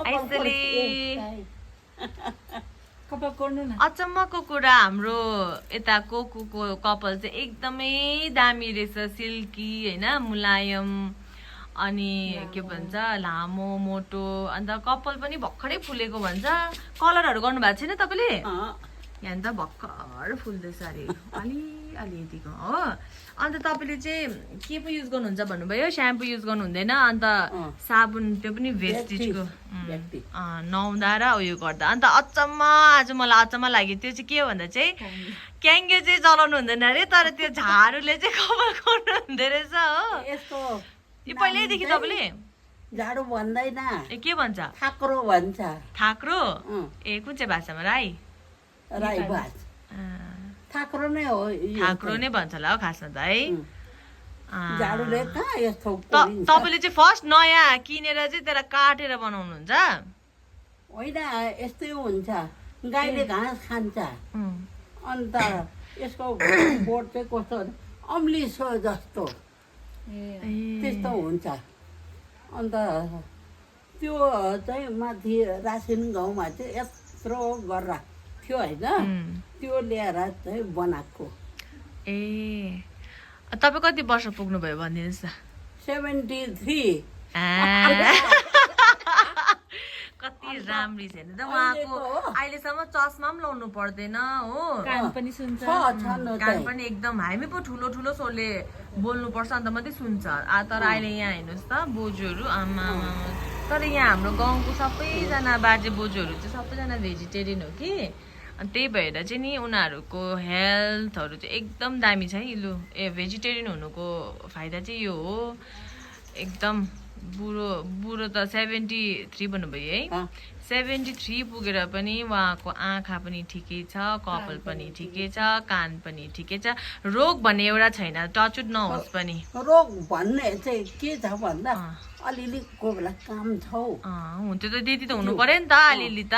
आइसले कपाल कोर्नु न अचम्मको कुरा हाम्रो यता कोकुको कपाल चाहिँ एकदमै दामी रहेछ सिल्की हैन मुलायम अनि के भन्छ लामो मोटो अन्त कपाल पनि भर्खरै फुलेको भन्छ कलरहरु गर्नु भएको छैन तपाईले यहाँ त भर्खर फुल्दैछ अरे अलि यतिको हो अन्त तपाईले चाहिँ के पो युज गर्नुहुन्छ भन्नुभयो स्याम्पू युज गर्नु हुँदैन अन्त साबुन त्यो पनि भेस्टिजको नुहाउँदा र उयो गर्दा अन्त अचम्म आज मलाई अचम्म लाग्यो त्यो चाहिँ के हो भन्दा चाहिँ क्याङ्गे चाहिँ चलाउनु हुँदैन अरे तर त्यो झाडुले चाहिँ कपाल गर्नु हुँदो रहेछ हो यसको यो पहिल्यैदेखि तपाईले झाडु भन्दैन ए के भन्छ ठाक्रो भन्छ ठाक्रो ए कुन चाहिँ भाषामा राई राई भाष ठाक्रो नै हो ठाक्रो नै भन्छ होला हो खासमा त है झाडुले कहाँ यस्तो तपाईले चाहिँ फर्स्ट नयाँ किनेर चाहिँ त्यसलाई काटेर बनाउनुहुन्छ होइन यस्तै हुन्छ गाईले घाँस खान्छ अन्त यसको बोट चाहिँ कस्तो अम्लिसो जस्तो त्यस्तो हुन्छ अन्त त्यो चाहिँ माथि रासिन गाउँमा चाहिँ यत्रो गरेर थियो होइन त्यो ल्याएर चाहिँ बनाएको ए तपाईँ कति वर्ष पुग्नुभयो भनिदिनुहोस् न 73 कति राम्री छ नि त उहाँको अहिलेसम्म चस्मा पनि लाउनु पर्दैन हो कान पनि सुन्छ कान पनि एकदम हामी पो ठुलो ठुलो स्वरले बोल्नु पर्छ अन्त मात्रै सुन्छ तर अहिले यहाँ हेर्नुहोस् त बोजूहरू आमा तर यहाँ हाम्रो गाउँको सबैजना बाजे बोजूहरू चाहिँ सबैजना भेजिटेरियन हो कि अनि त्यही भएर चाहिँ नि उनीहरूको हेल्थहरू चाहिँ एकदम दामी छ है लु भेजिटेरियन हुनुको फाइदा चाहिँ यो हो एकदम बुढो त 73 भन्नुभयो है 73 पुगेर पनि उहाँको आँखा पनि ठिकै छ कपाल पनि ठिकै छ कान पनि ठिकै छ रोग भन्ने एउटा छैन टचुट नहोस् पनि रोग भन्ने चाहिँ के छ भन्दा अलिअलि कोही बेला काम छ हुन्थ्यो त त्यति त हुनु पर्यो नि त अलिअलि त